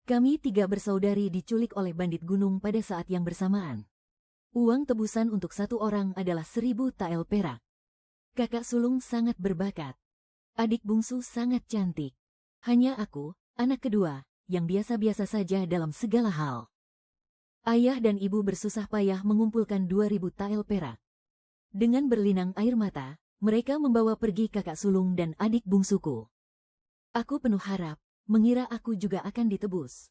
Kami tiga bersaudari diculik oleh bandit gunung pada saat yang bersamaan. Uang tebusan untuk satu orang adalah 1.000 tael perak. Kakak sulung sangat berbakat. Adik bungsu sangat cantik. Hanya aku, anak kedua, yang biasa-biasa saja dalam segala hal. Ayah dan ibu bersusah payah mengumpulkan 2.000 tael perak. Dengan berlinang air mata, mereka membawa pergi kakak sulung dan adik bungsuku. Aku penuh harap, mengira aku juga akan ditebus.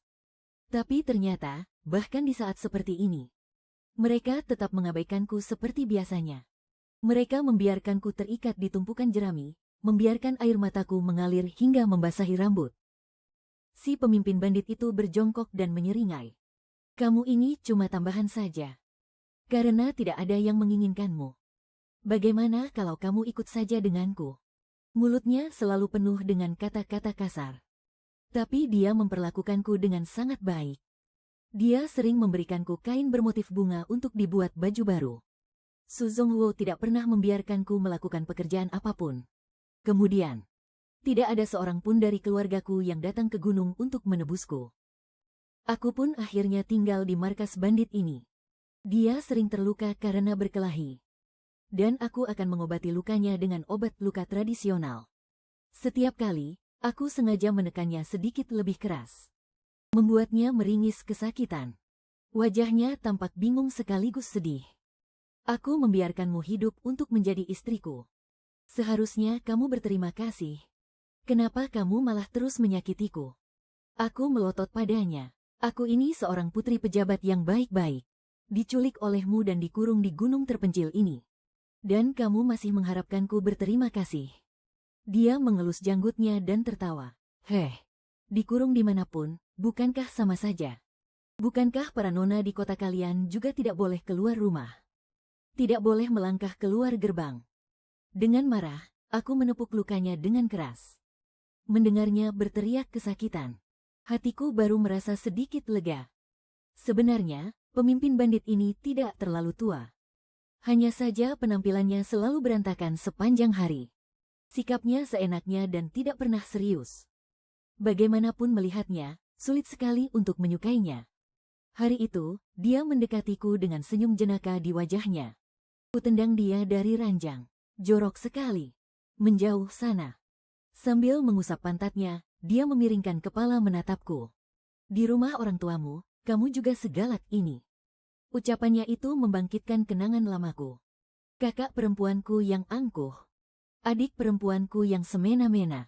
Tapi ternyata, bahkan di saat seperti ini, mereka tetap mengabaikanku seperti biasanya. Mereka membiarkanku terikat di tumpukan jerami, membiarkan air mataku mengalir hingga membasahi rambut. Si pemimpin bandit itu berjongkok dan menyeringai. Kamu ini cuma tambahan saja. Karena tidak ada yang menginginkanmu. Bagaimana kalau kamu ikut saja denganku? Mulutnya selalu penuh dengan kata-kata kasar. Tapi dia memperlakukanku dengan sangat baik. Dia sering memberikanku kain bermotif bunga untuk dibuat baju baru. Su Zonghuo tidak pernah membiarkanku melakukan pekerjaan apapun. Kemudian, tidak ada seorang pun dari keluargaku yang datang ke gunung untuk menebusku. Aku pun akhirnya tinggal di markas bandit ini. Dia sering terluka karena berkelahi. Dan aku akan mengobati lukanya dengan obat luka tradisional. Setiap kali, aku sengaja menekannya sedikit lebih keras. Membuatnya meringis kesakitan. Wajahnya tampak bingung sekaligus sedih. Aku membiarkanmu hidup untuk menjadi istriku. Seharusnya kamu berterima kasih. Kenapa kamu malah terus menyakitiku? Aku melotot padanya. Aku ini seorang putri pejabat yang baik-baik. Diculik olehmu dan dikurung di gunung terpencil ini. Dan kamu masih mengharapkanku berterima kasih. Dia mengelus janggutnya dan tertawa. Dikurung dimanapun, bukankah sama saja? Bukankah para nona di kota kalian juga tidak boleh keluar rumah? Tidak boleh melangkah keluar gerbang? Dengan marah, aku menepuk lukanya dengan keras. Mendengarnya berteriak kesakitan. Hatiku baru merasa sedikit lega. Sebenarnya, pemimpin bandit ini tidak terlalu tua. Hanya saja penampilannya selalu berantakan sepanjang hari. Sikapnya seenaknya dan tidak pernah serius. Bagaimanapun melihatnya, sulit sekali untuk menyukainya. Hari itu, dia mendekatiku dengan senyum jenaka di wajahnya. Kutendang dia dari ranjang. Jorok sekali. Menjauh sana. Sambil mengusap pantatnya, dia memiringkan kepala menatapku. Di rumah orang tuamu, kamu juga segalak ini. Ucapannya itu membangkitkan kenangan lamaku. Kakak perempuanku yang angkuh. Adik perempuanku yang semena-mena.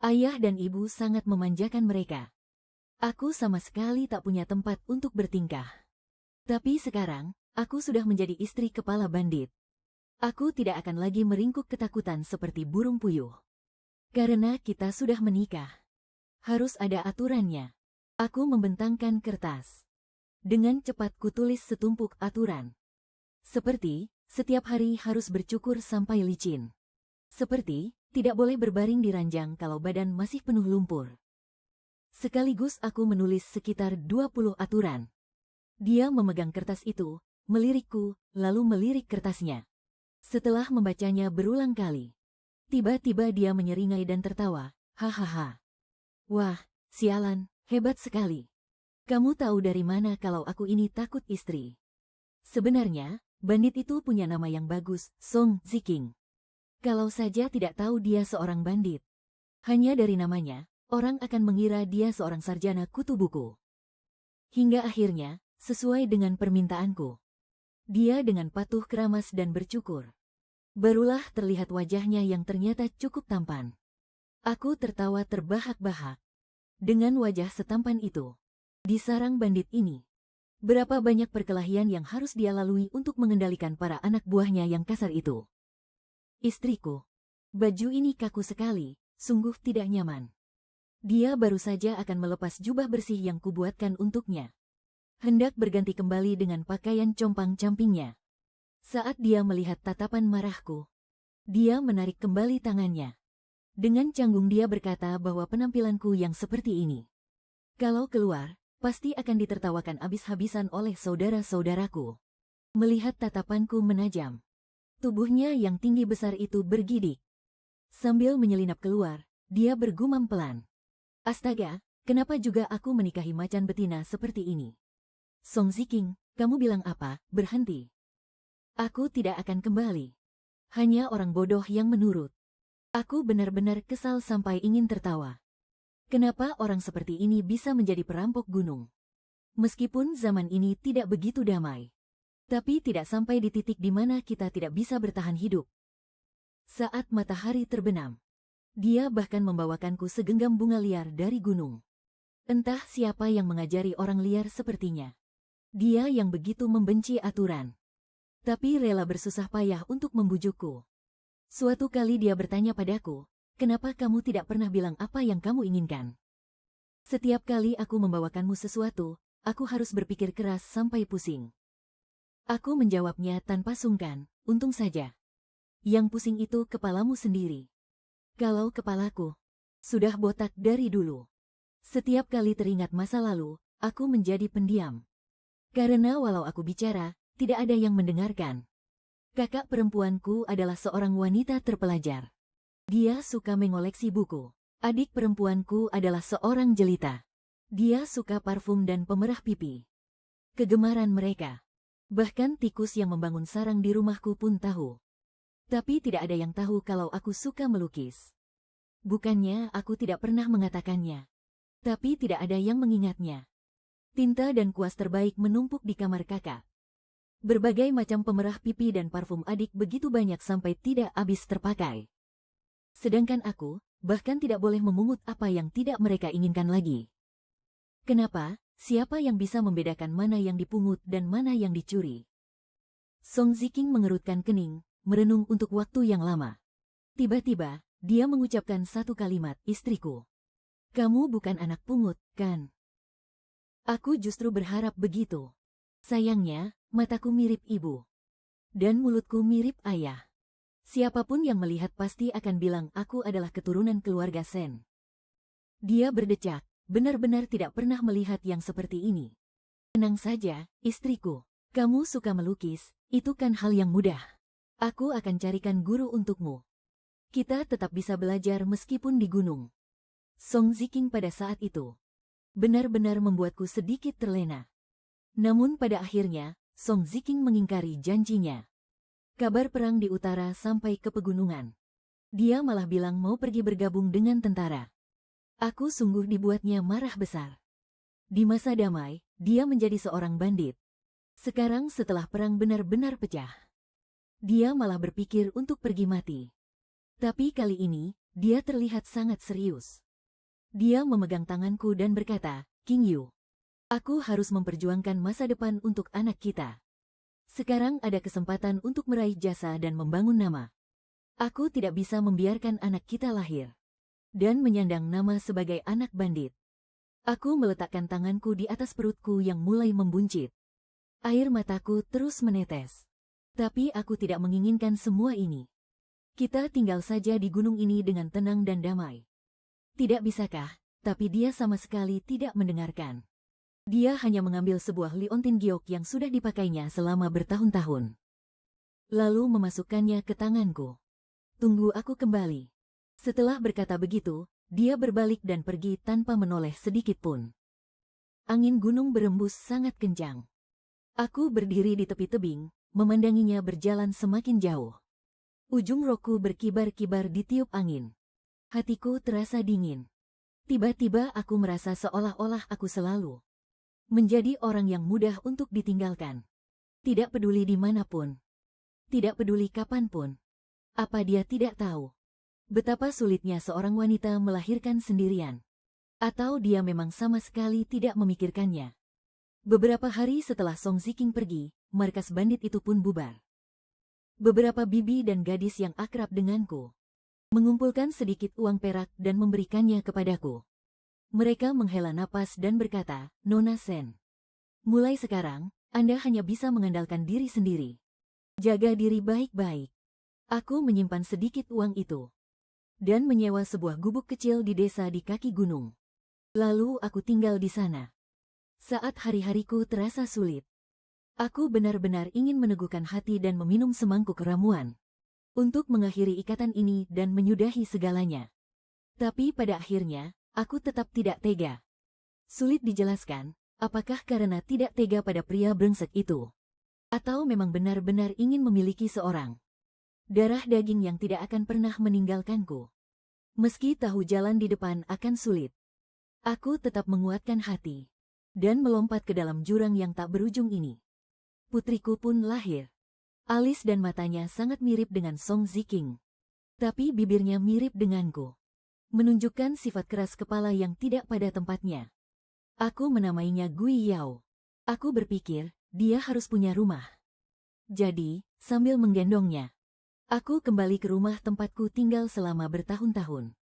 Ayah dan ibu sangat memanjakan mereka. Aku sama sekali tak punya tempat untuk bertingkah. Tapi sekarang, aku sudah menjadi istri kepala bandit. Aku tidak akan lagi meringkuk ketakutan seperti burung puyuh. Karena kita sudah menikah. Harus ada aturannya. Aku membentangkan kertas. Dengan cepat kutulis setumpuk aturan. Seperti, setiap hari harus bercukur sampai licin. Seperti, tidak boleh berbaring di ranjang kalau badan masih penuh lumpur. Sekaligus aku menulis sekitar 20 aturan. Dia memegang kertas itu, melirikku, lalu melirik kertasnya. Setelah membacanya berulang kali, tiba-tiba dia menyeringai dan tertawa. Hahaha. Wah, sialan, hebat sekali. Kamu tahu dari mana kalau aku ini takut istri? Sebenarnya, bandit itu punya nama yang bagus, Song Ziking. Kalau saja tidak tahu dia seorang bandit. Hanya dari namanya, orang akan mengira dia seorang sarjana kutu buku. Hingga akhirnya, sesuai dengan permintaanku, dia dengan patuh keramas dan bercukur. Barulah terlihat wajahnya yang ternyata cukup tampan. Aku tertawa terbahak-bahak. Dengan wajah setampan itu, di sarang bandit ini, berapa banyak perkelahian yang harus dia lalui untuk mengendalikan para anak buahnya yang kasar itu. Istriku, baju ini kaku sekali, sungguh tidak nyaman. Dia baru saja akan melepas jubah bersih yang kubuatkan untuknya. Hendak berganti kembali dengan pakaian compang-campingnya. Saat dia melihat tatapan marahku, dia menarik kembali tangannya. Dengan canggung dia berkata bahwa penampilanku yang seperti ini, kalau keluar, pasti akan ditertawakan habis-habisan oleh saudara-saudaraku. Melihat tatapanku menajam, tubuhnya yang tinggi besar itu bergidik. Sambil menyelinap keluar, dia bergumam pelan. Astaga, Kenapa juga aku menikahi macan betina seperti ini? Song Ziking, kamu bilang apa? Berhenti. Aku tidak akan kembali. Hanya orang bodoh yang menurut. Aku benar-benar kesal sampai ingin tertawa. Kenapa orang seperti ini bisa menjadi perampok gunung? Meskipun zaman ini tidak begitu damai. Tapi tidak sampai di titik di mana kita tidak bisa bertahan hidup. Saat matahari terbenam, dia bahkan membawakanku segenggam bunga liar dari gunung. Entah siapa yang mengajari orang liar sepertinya. Dia yang begitu membenci aturan. Tapi rela bersusah payah untuk membujukku. Suatu kali dia bertanya padaku, kenapa kamu tidak pernah bilang apa yang kamu inginkan? Setiap kali aku membawakanmu sesuatu, aku harus berpikir keras sampai pusing. Aku menjawabnya tanpa sungkan, untung saja. Yang pusing itu kepalamu sendiri. Kalau kepalaku sudah botak dari dulu. Setiap kali teringat masa lalu, aku menjadi pendiam. Karena walau aku bicara, tidak ada yang mendengarkan. Kakak perempuanku adalah seorang wanita terpelajar. Dia suka mengoleksi buku. Adik perempuanku adalah seorang jelita. Dia suka parfum dan pemerah pipi. Kegemaran mereka. Bahkan tikus yang membangun sarang di rumahku pun tahu. Tapi tidak ada yang tahu kalau aku suka melukis. Bukannya aku tidak pernah mengatakannya. Tapi tidak ada yang mengingatnya. Tinta dan kuas terbaik menumpuk di kamar kakak. Berbagai macam pemerah pipi dan parfum adik begitu banyak sampai tidak habis terpakai. Sedangkan aku, bahkan tidak boleh memungut apa yang tidak mereka inginkan lagi. Kenapa? Siapa yang bisa membedakan mana yang dipungut dan mana yang dicuri? Song Ziking mengerutkan kening, merenung untuk waktu yang lama. Tiba-tiba, dia mengucapkan satu kalimat, istriku. Kamu bukan anak pungut, kan? Aku justru berharap begitu. Sayangnya, mataku mirip ibu. Dan mulutku mirip ayah. Siapapun yang melihat pasti akan bilang aku adalah keturunan keluarga Sen. Dia berdecak, benar-benar tidak pernah melihat yang seperti ini. Tenang saja, istriku. Kamu suka melukis, itu kan hal yang mudah. Aku akan carikan guru untukmu. Kita tetap bisa belajar meskipun di gunung. Song Ziking pada saat itu benar-benar membuatku sedikit terlena. Namun pada akhirnya, Song Ziking mengingkari janjinya. Kabar perang di utara sampai ke pegunungan. Dia malah bilang mau pergi bergabung dengan tentara. Aku sungguh dibuatnya marah besar. Di masa damai, dia menjadi seorang bandit. Sekarang setelah perang benar-benar pecah, dia malah berpikir untuk pergi mati. Tapi kali ini, dia terlihat sangat serius. Dia memegang tanganku dan berkata, King Yu, aku harus memperjuangkan masa depan untuk anak kita. Sekarang ada kesempatan untuk meraih jasa dan membangun nama. Aku tidak bisa membiarkan anak kita lahir dan menyandang nama sebagai anak bandit. Aku meletakkan tanganku di atas perutku yang mulai membuncit. Air mataku terus menetes. Tapi aku tidak menginginkan semua ini. Kita tinggal saja di gunung ini dengan tenang dan damai. Tidak bisakah? Tapi dia sama sekali tidak mendengarkan. Dia hanya mengambil sebuah liontin giok yang sudah dipakainya selama bertahun-tahun. Lalu memasukkannya ke tanganku. Tunggu aku kembali. Setelah berkata begitu, dia berbalik dan pergi tanpa menoleh sedikit pun. Angin gunung berembus sangat kencang. Aku berdiri di tepi tebing, memandanginya berjalan semakin jauh. Ujung rokku berkibar-kibar ditiup angin. Hatiku terasa dingin. Tiba-tiba aku merasa seolah-olah aku selalu menjadi orang yang mudah untuk ditinggalkan. Tidak peduli dimanapun. Tidak peduli kapanpun. Apa dia tidak tahu betapa sulitnya seorang wanita melahirkan sendirian? Atau dia memang sama sekali tidak memikirkannya? Beberapa hari setelah Song Ziking pergi, markas bandit itu pun bubar. Beberapa bibi dan gadis yang akrab denganku mengumpulkan sedikit uang perak dan memberikannya kepadaku. Mereka menghela napas dan berkata, Nona Sen, mulai sekarang, Anda hanya bisa mengandalkan diri sendiri. Jaga diri baik-baik. Aku menyimpan sedikit uang itu dan menyewa sebuah gubuk kecil di desa di kaki gunung. Lalu aku tinggal di sana. Saat hari-hariku terasa sulit, aku benar-benar ingin meneguhkan hati dan meminum semangkuk ramuan untuk mengakhiri ikatan ini dan menyudahi segalanya. Tapi pada akhirnya, aku tetap tidak tega. Sulit dijelaskan, apakah karena tidak tega pada pria brengsek itu, atau memang benar-benar ingin memiliki seorang darah daging yang tidak akan pernah meninggalkanku. Meski tahu jalan di depan akan sulit, aku tetap menguatkan hati dan melompat ke dalam jurang yang tak berujung ini. Putriku pun lahir. Alis dan matanya sangat mirip dengan Song Ziking, tapi bibirnya mirip denganku, menunjukkan sifat keras kepala yang tidak pada tempatnya. Aku menamainya Gui Yao. Aku berpikir, dia harus punya rumah. Jadi, sambil menggendongnya, aku kembali ke rumah tempatku tinggal selama bertahun-tahun.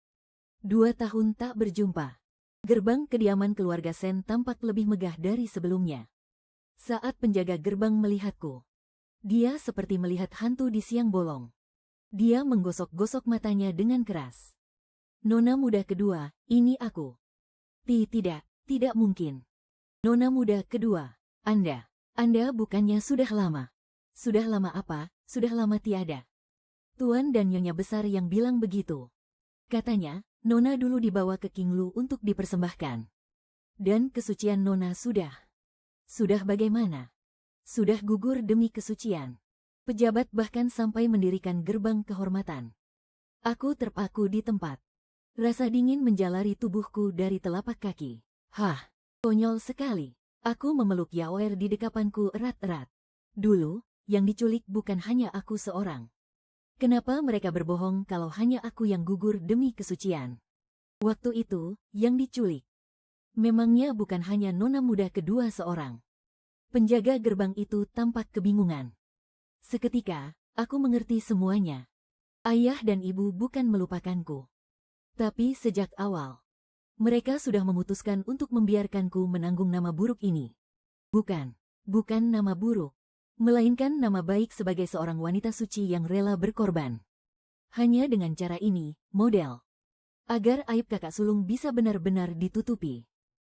2 tahun tak berjumpa. Gerbang kediaman keluarga Sen tampak lebih megah dari sebelumnya. Saat penjaga gerbang melihatku, dia seperti melihat hantu di siang bolong. Dia menggosok-gosok matanya dengan keras. Nona muda kedua, ini aku. Tidak mungkin. Nona muda kedua, Anda bukannya sudah lama. Sudah lama apa? Sudah lama tiada. Tuan dan Nyonya besar yang bilang begitu. Katanya, Nona dulu dibawa ke King Lu untuk dipersembahkan. Dan kesucian Nona sudah bagaimana? Sudah gugur demi kesucian. Pejabat bahkan sampai mendirikan gerbang kehormatan. Aku terpaku di tempat. Rasa dingin menjalari tubuhku dari telapak kaki. Hah, konyol sekali. Aku memeluk Yaoer di dekapanku erat-erat. Dulu, yang diculik bukan hanya aku seorang. Kenapa mereka berbohong kalau hanya aku yang gugur demi kesucian? Waktu itu, yang diculik memangnya bukan hanya nona muda kedua seorang. Penjaga gerbang itu tampak kebingungan. Seketika, aku mengerti semuanya. Ayah dan ibu bukan melupakanku. Tapi sejak awal, mereka sudah memutuskan untuk membiarkanku menanggung nama buruk ini. Bukan nama buruk, melainkan nama baik sebagai seorang wanita suci yang rela berkorban. Hanya dengan cara ini, model, agar aib kakak sulung bisa benar-benar ditutupi.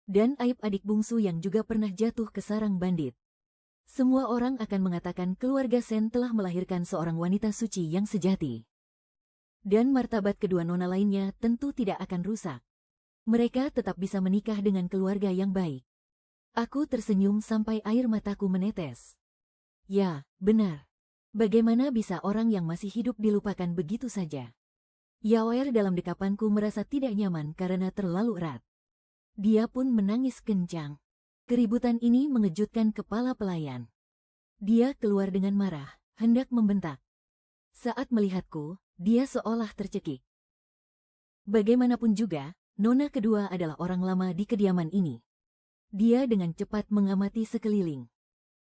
Dan aib adik bungsu yang juga pernah jatuh ke sarang bandit. Semua orang akan mengatakan keluarga Sen telah melahirkan seorang wanita suci yang sejati. Dan martabat kedua nona lainnya tentu tidak akan rusak. Mereka tetap bisa menikah dengan keluarga yang baik. Aku tersenyum sampai air mataku menetes. Ya, benar. Bagaimana bisa orang yang masih hidup dilupakan begitu saja? Yaoer dalam dekapanku merasa tidak nyaman karena terlalu erat. Dia pun menangis kencang. Keributan ini mengejutkan kepala pelayan. Dia keluar dengan marah, hendak membentak. Saat melihatku, dia seolah tercekik. Bagaimanapun juga, nona kedua adalah orang lama di kediaman ini. Dia dengan cepat mengamati sekeliling.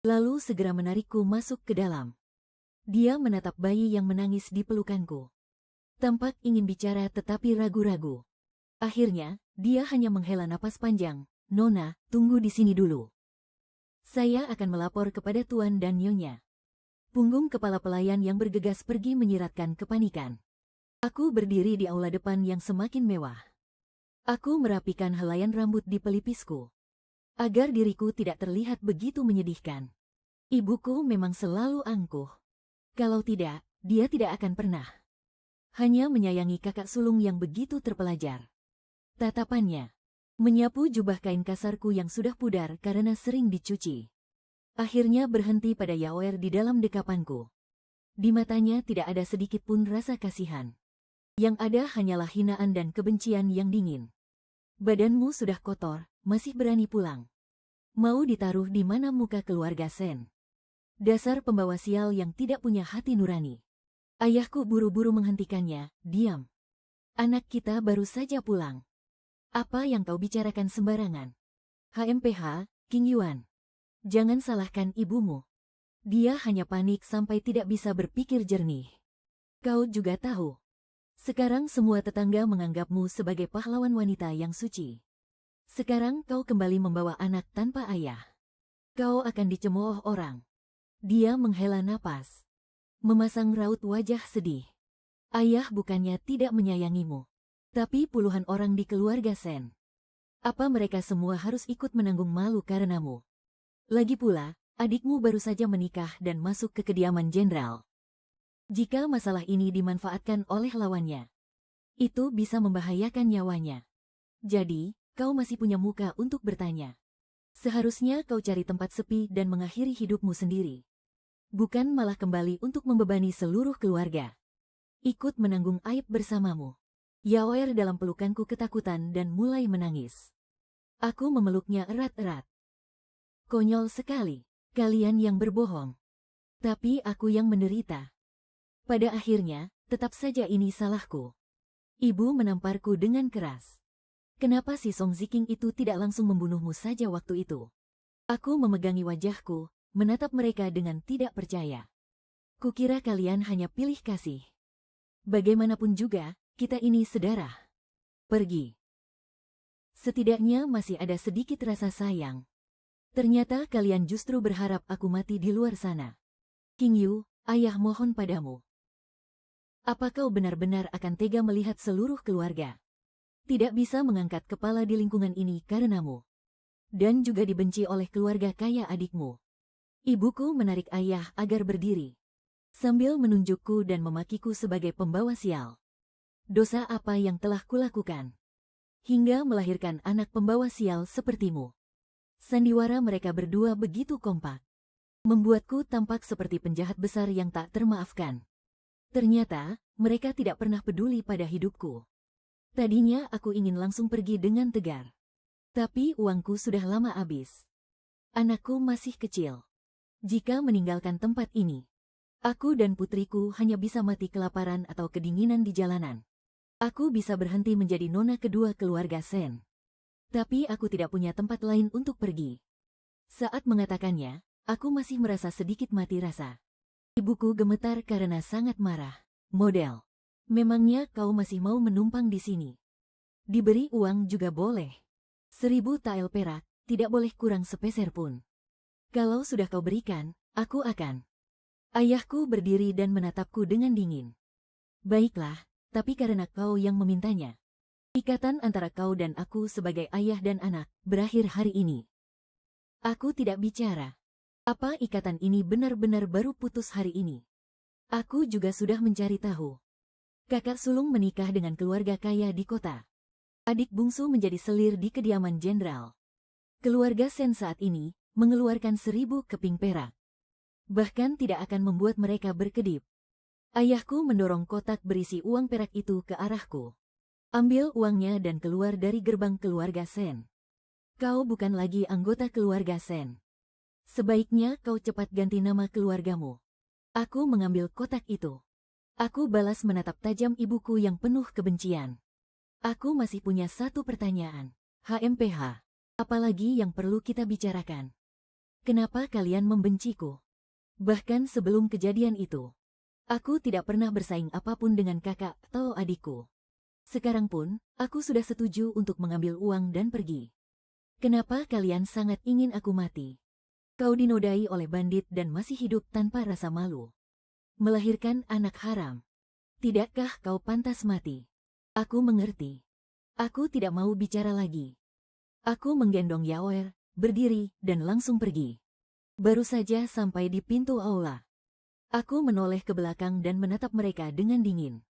Lalu segera menarikku masuk ke dalam. Dia menatap bayi yang menangis di pelukanku. Tampak ingin bicara tetapi ragu-ragu. Akhirnya, dia hanya menghela napas panjang. Nona, tunggu di sini dulu. Saya akan melapor kepada Tuan dan Nyonya. Punggung kepala pelayan yang bergegas pergi menyiratkan kepanikan. Aku berdiri di aula depan yang semakin mewah. Aku merapikan helaian rambut di pelipisku, agar diriku tidak terlihat begitu menyedihkan. Ibuku memang selalu angkuh. Kalau tidak, dia tidak akan pernah. Hanya menyayangi kakak sulung yang begitu terpelajar. Tatapannya menyapu jubah kain kasarku yang sudah pudar karena sering dicuci. Akhirnya berhenti pada Yaoer di dalam dekapanku. Di matanya tidak ada sedikit pun rasa kasihan. Yang ada hanyalah hinaan dan kebencian yang dingin. Badanmu sudah kotor, masih berani pulang. Mau ditaruh di mana muka keluarga Sen? Dasar pembawa sial yang tidak punya hati nurani. Ayahku buru-buru menghentikannya, diam. Anak kita baru saja pulang. Apa yang kau bicarakan sembarangan? HMPH, King Yuan. Jangan salahkan ibumu. Dia hanya panik sampai tidak bisa berpikir jernih. Kau juga tahu. Sekarang semua tetangga menganggapmu sebagai pahlawan wanita yang suci. Sekarang kau kembali membawa anak tanpa ayah. Kau akan dicemooh orang. Dia menghela napas, memasang raut wajah sedih. Ayah bukannya tidak menyayangimu. Tapi puluhan orang di keluarga Sen. Apa mereka semua harus ikut menanggung malu karenamu? Lagi pula, adikmu baru saja menikah dan masuk ke kediaman jenderal. Jika masalah ini dimanfaatkan oleh lawannya, itu bisa membahayakan nyawanya. Jadi, kau masih punya muka untuk bertanya. Seharusnya kau cari tempat sepi dan mengakhiri hidupmu sendiri. Bukan malah kembali untuk membebani seluruh keluarga. Ikut menanggung aib bersamamu. Yaoer dalam pelukanku ketakutan dan mulai menangis. Aku memeluknya erat-erat. Konyol sekali, kalian yang berbohong. Tapi aku yang menderita. Pada akhirnya, tetap saja ini salahku. Ibu menamparku dengan keras. Kenapa si Song Ziking itu tidak langsung membunuhmu saja waktu itu? Aku memegangi wajahku, menatap mereka dengan tidak percaya. Kukira kalian hanya pilih kasih. Bagaimanapun juga, kita ini sedarah. Pergi. Setidaknya masih ada sedikit rasa sayang. Ternyata kalian justru berharap aku mati di luar sana. King Yu, ayah mohon padamu. Apa kau benar-benar akan tega melihat seluruh keluarga tidak bisa mengangkat kepala di lingkungan ini karenamu? Dan juga dibenci oleh keluarga kaya adikmu. Ibuku menarik ayah agar berdiri. Sambil menunjukku dan memakiku sebagai pembawa sial. Dosa apa yang telah kulakukan? Hingga melahirkan anak pembawa sial sepertimu. Sandiwara mereka berdua begitu kompak. Membuatku tampak seperti penjahat besar yang tak termaafkan. Ternyata, mereka tidak pernah peduli pada hidupku. Tadinya aku ingin langsung pergi dengan tegar. Tapi uangku sudah lama habis. Anakku masih kecil. Jika meninggalkan tempat ini, aku dan putriku hanya bisa mati kelaparan atau kedinginan di jalanan. Aku bisa berhenti menjadi nona kedua keluarga Sen. Tapi aku tidak punya tempat lain untuk pergi. Saat mengatakannya, aku masih merasa sedikit mati rasa. Ibuku gemetar karena sangat marah. Model. Memangnya kau masih mau menumpang di sini? Diberi uang juga boleh. 1000 tael perak, tidak boleh kurang sepeser pun. Kalau sudah kau berikan, aku akan. Ayahku berdiri dan menatapku dengan dingin. Baiklah, tapi karena kau yang memintanya. Ikatan antara kau dan aku sebagai ayah dan anak berakhir hari ini. Aku tidak bicara. Apa ikatan ini benar-benar baru putus hari ini? Aku juga sudah mencari tahu. Kakak sulung menikah dengan keluarga kaya di kota. Adik bungsu menjadi selir di kediaman jenderal. Keluarga Sen saat ini mengeluarkan 1000 keping perak. Bahkan tidak akan membuat mereka berkedip. Ayahku mendorong kotak berisi uang perak itu ke arahku. Ambil uangnya dan keluar dari gerbang keluarga Sen. Kau bukan lagi anggota keluarga Sen. Sebaiknya kau cepat ganti nama keluargamu. Aku mengambil kotak itu. Aku balas menatap tajam ibuku yang penuh kebencian. Aku masih punya satu pertanyaan. HMPH, apalagi yang perlu kita bicarakan? Kenapa kalian membenciku? Bahkan sebelum kejadian itu, aku tidak pernah bersaing apapun dengan kakak atau adikku. Sekarang pun, aku sudah setuju untuk mengambil uang dan pergi. Kenapa kalian sangat ingin aku mati? Kau dinodai oleh bandit dan masih hidup tanpa rasa malu. Melahirkan anak haram. Tidakkah kau pantas mati? Aku mengerti. Aku tidak mau bicara lagi. Aku menggendong Yaoer, berdiri, dan langsung pergi. Baru saja sampai di pintu aula. Aku menoleh ke belakang dan menatap mereka dengan dingin.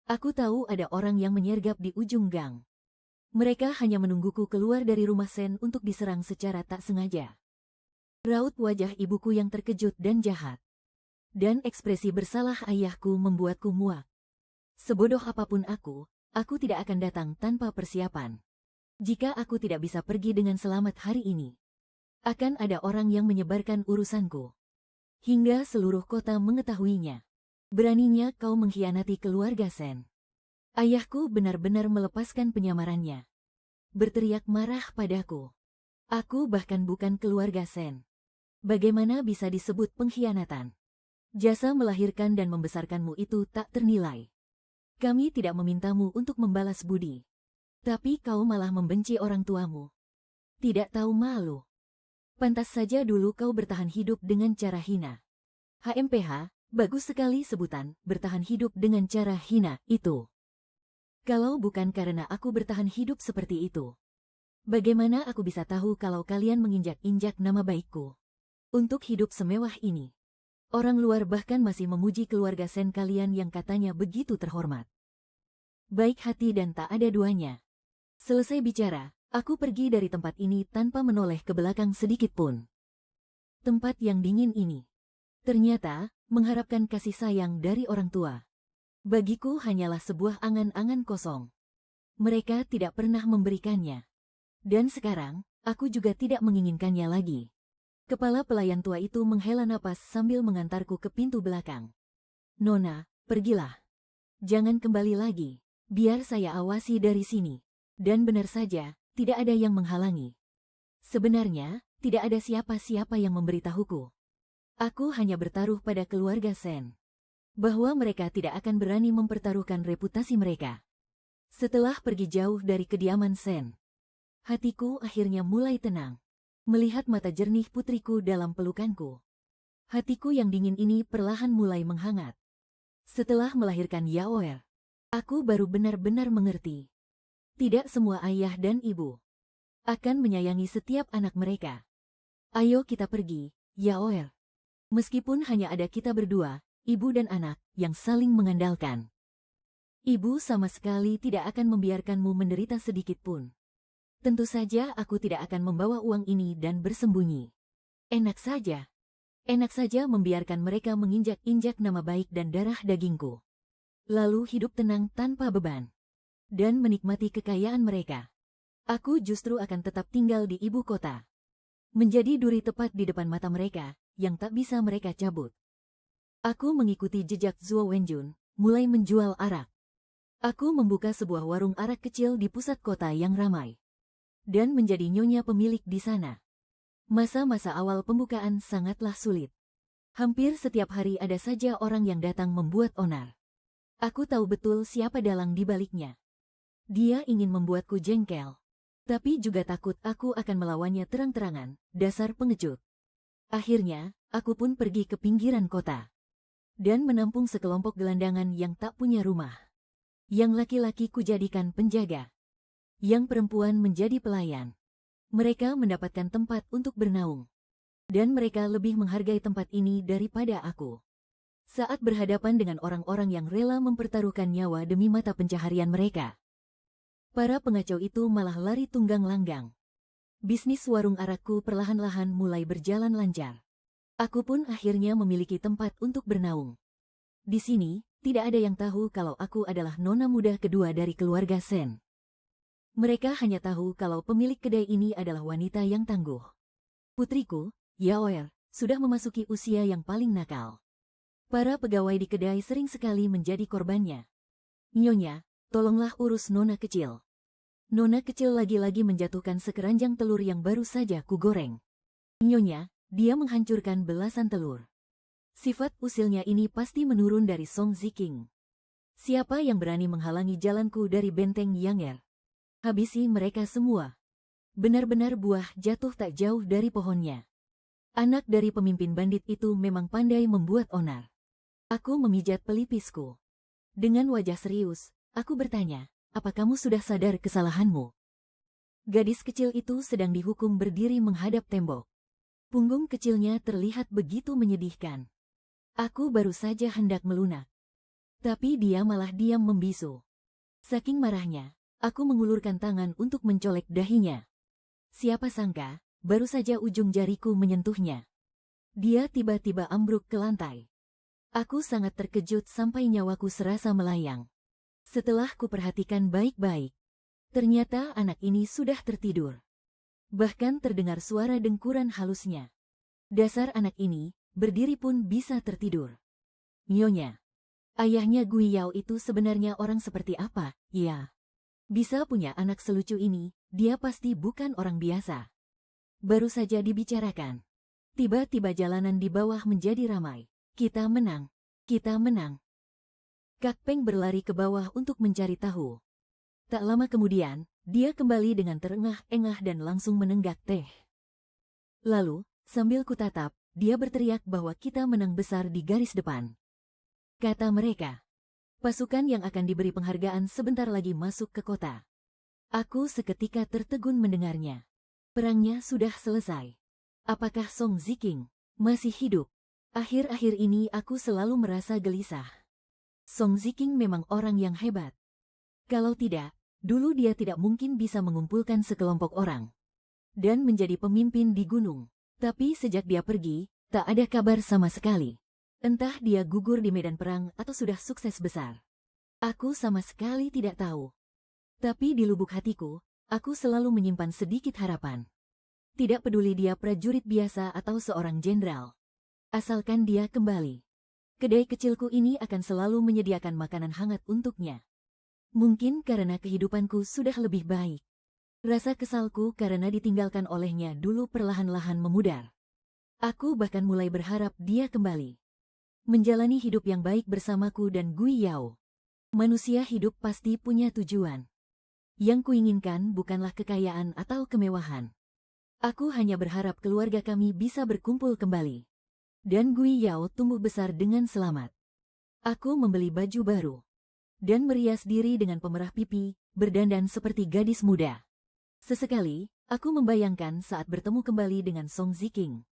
Aku tahu ada orang yang menyergap di ujung gang. Mereka hanya menungguku keluar dari rumah Sen untuk diserang secara tak sengaja. Raut wajah ibuku yang terkejut dan jahat. Dan ekspresi bersalah ayahku membuatku muak. Sebodoh apapun aku tidak akan datang tanpa persiapan. Jika aku tidak bisa pergi dengan selamat hari ini, akan ada orang yang menyebarkan urusanku. Hingga seluruh kota mengetahuinya. Beraninya kau mengkhianati keluarga Sen. Ayahku benar-benar melepaskan penyamarannya. Berteriak marah padaku. Aku bahkan bukan keluarga Sen. Bagaimana bisa disebut pengkhianatan? Jasa melahirkan dan membesarkanmu itu tak ternilai. Kami tidak memintamu untuk membalas budi. Tapi kau malah membenci orang tuamu. Tidak tahu malu. Pantas saja dulu kau bertahan hidup dengan cara hina. HMPH, bagus sekali sebutan bertahan hidup dengan cara hina itu. Kalau bukan karena aku bertahan hidup seperti itu, bagaimana aku bisa tahu kalau kalian menginjak-injak nama baikku? Untuk hidup semewah ini. Orang luar bahkan masih memuji keluarga Sen kalian yang katanya begitu terhormat. Baik hati dan tak ada duanya. Selesai bicara, Aku pergi dari tempat ini tanpa menoleh ke belakang sedikit pun. Tempat yang dingin ini, ternyata, mengharapkan kasih sayang dari orang tua. Bagiku hanyalah sebuah angan-angan kosong. Mereka tidak pernah memberikannya. Dan sekarang, aku juga tidak menginginkannya lagi. Kepala pelayan tua itu menghela napas sambil mengantarku ke pintu belakang. Nona, pergilah. Jangan kembali lagi. Biar saya awasi dari sini. Dan benar saja, tidak ada yang menghalangi. Sebenarnya, tidak ada siapa-siapa yang memberitahuku. Aku hanya bertaruh pada keluarga Sen. Bahwa mereka tidak akan berani mempertaruhkan reputasi mereka. Setelah pergi jauh dari kediaman Sen, hatiku akhirnya mulai tenang. Melihat mata jernih putriku dalam pelukanku. Hatiku yang dingin ini perlahan mulai menghangat. Setelah melahirkan Yaoer, aku baru benar-benar mengerti. Tidak semua ayah dan ibu akan menyayangi setiap anak mereka. Ayo kita pergi, Yaoer. Meskipun hanya ada kita berdua, ibu dan anak, yang saling mengandalkan. Ibu sama sekali tidak akan membiarkanmu menderita sedikit pun. Tentu saja aku tidak akan membawa uang ini dan bersembunyi. Enak saja. Enak saja membiarkan mereka menginjak-injak nama baik dan darah dagingku. Lalu hidup tenang tanpa beban. Dan menikmati kekayaan mereka. Aku justru akan tetap tinggal di ibu kota. Menjadi duri tepat di depan mata mereka, yang tak bisa mereka cabut. Aku mengikuti jejak Zhuo Wenjun, mulai menjual arak. Aku membuka sebuah warung arak kecil di pusat kota yang ramai. Dan menjadi nyonya pemilik di sana. Masa-masa awal pembukaan sangatlah sulit. Hampir setiap hari ada saja orang yang datang membuat onar. Aku tahu betul siapa dalang di baliknya. Dia ingin membuatku jengkel. Tapi juga takut aku akan melawannya terang-terangan, dasar pengecut. Akhirnya, aku pun pergi ke pinggiran kota. Dan menampung sekelompok gelandangan yang tak punya rumah. Yang laki-laki kujadikan penjaga. Yang perempuan menjadi pelayan. Mereka mendapatkan tempat untuk bernaung. Dan mereka lebih menghargai tempat ini daripada aku. Saat berhadapan dengan orang-orang yang rela mempertaruhkan nyawa demi mata pencaharian mereka, para pengacau itu malah lari tunggang langgang. Bisnis warung arakku perlahan-lahan mulai berjalan lancar. Aku pun akhirnya memiliki tempat untuk bernaung. Di sini, tidak ada yang tahu kalau aku adalah nona muda kedua dari keluarga Sen. Mereka hanya tahu kalau pemilik kedai ini adalah wanita yang tangguh. Putriku, Yaoer, sudah memasuki usia yang paling nakal. Para pegawai di kedai sering sekali menjadi korbannya. Nyonya, tolonglah urus nona kecil. Nona kecil lagi-lagi menjatuhkan sekeranjang telur yang baru saja kugoreng. Nyonya, dia menghancurkan belasan telur. Sifat usilnya ini pasti menurun dari Song Ziking. Siapa yang berani menghalangi jalanku dari benteng Yanger? Habisi mereka semua. Benar-benar buah jatuh tak jauh dari pohonnya. Anak dari pemimpin bandit itu memang pandai membuat onar. Aku memijat pelipisku. Dengan wajah serius, aku bertanya, apa kamu sudah sadar kesalahanmu? Gadis kecil itu sedang dihukum berdiri menghadap tembok. Punggung kecilnya terlihat begitu menyedihkan. Aku baru saja hendak melunak. Tapi dia malah diam membisu. Saking marahnya, aku mengulurkan tangan untuk mencolek dahinya. Siapa sangka, baru saja ujung jariku menyentuhnya. Dia tiba-tiba ambruk ke lantai. Aku sangat terkejut sampai nyawaku serasa melayang. Setelah kuperhatikan baik-baik, ternyata anak ini sudah tertidur. Bahkan terdengar suara dengkuran halusnya. Dasar anak ini, berdiri pun bisa tertidur. Nyonya, ayahnya Gui Yao itu sebenarnya orang seperti apa? Ya, bisa punya anak selucu ini, dia pasti bukan orang biasa. Baru saja dibicarakan. Tiba-tiba jalanan di bawah menjadi ramai. Kita menang. Kita menang. Kak Peng berlari ke bawah untuk mencari tahu. Tak lama kemudian, dia kembali dengan terengah-engah dan langsung menenggak teh. Lalu, sambil kutatap, dia berteriak bahwa kita menang besar di garis depan. Kata mereka, pasukan yang akan diberi penghargaan sebentar lagi masuk ke kota. Aku seketika tertegun mendengarnya. Perangnya sudah selesai. Apakah Song Ziking masih hidup? Akhir-akhir ini aku selalu merasa gelisah. Song Ziking memang orang yang hebat. Kalau tidak, Dulu dia tidak mungkin bisa mengumpulkan sekelompok orang dan menjadi pemimpin di gunung. Tapi sejak dia pergi, tak ada kabar sama sekali. Entah dia gugur di medan perang atau sudah sukses besar. Aku sama sekali tidak tahu. Tapi di lubuk hatiku, aku selalu menyimpan sedikit harapan. Tidak peduli dia prajurit biasa atau seorang jenderal. Asalkan dia kembali. Kedai kecilku ini akan selalu menyediakan makanan hangat untuknya. Mungkin karena kehidupanku sudah lebih baik. Rasa kesalku karena ditinggalkan olehnya dulu perlahan-lahan memudar. Aku bahkan mulai berharap dia kembali. Menjalani hidup yang baik bersamaku dan Gui Yao. Manusia hidup pasti punya tujuan. Yang kuinginkan bukanlah kekayaan atau kemewahan. Aku hanya berharap keluarga kami bisa berkumpul kembali. Dan Gui Yao tumbuh besar dengan selamat. Aku membeli baju baru dan merias diri dengan pemerah pipi, berdandan seperti gadis muda. Sesekali, aku membayangkan saat bertemu kembali dengan Song Ziking.